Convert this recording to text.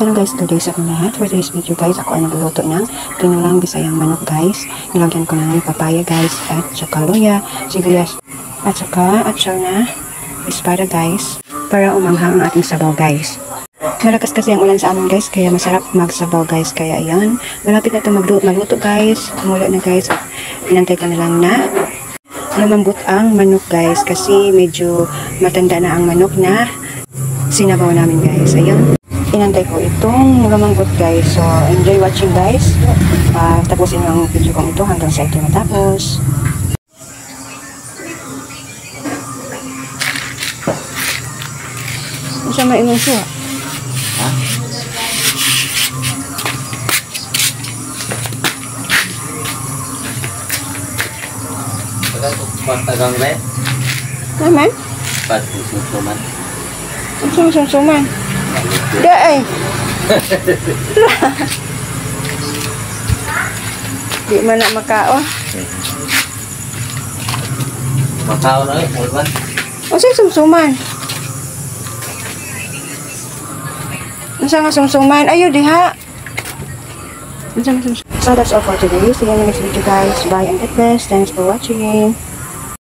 Hello guys, today sa akong lahat. For today's video guys, ako ay nagluluto ng pinulang bisayang manok guys. Nilagyan ko ng papaya guys, at saka luya, sibuyas, at saka atsal na espada guys, para umanghang ang ating sabaw guys. Malakas kasi ang ulan sa amin guys, kaya masarap magsabaw guys. Kaya ayan, malapit na ito magluto guys. Kumulo na guys, inantay ko na lang na lumambot ang manok guys, kasi medyo matanda na ang manok na sinabaw namin guys. Ayan, inantay ko itong lumambot guys. So enjoy watching guys. Tapusin yung video kong ito hanggang sa ito matapos. Isa mainong siya. Ha? Pagkakang rin? Naman? Pagkakang Sumsuman. Da ay. Di man na makao. Makao na eh, Alban? O sa'yo sumsuman. Nasa nga sumsuman? Ayaw diha. So that's all for today. See you in the next video guys. Bye and God bless. Thanks for watching.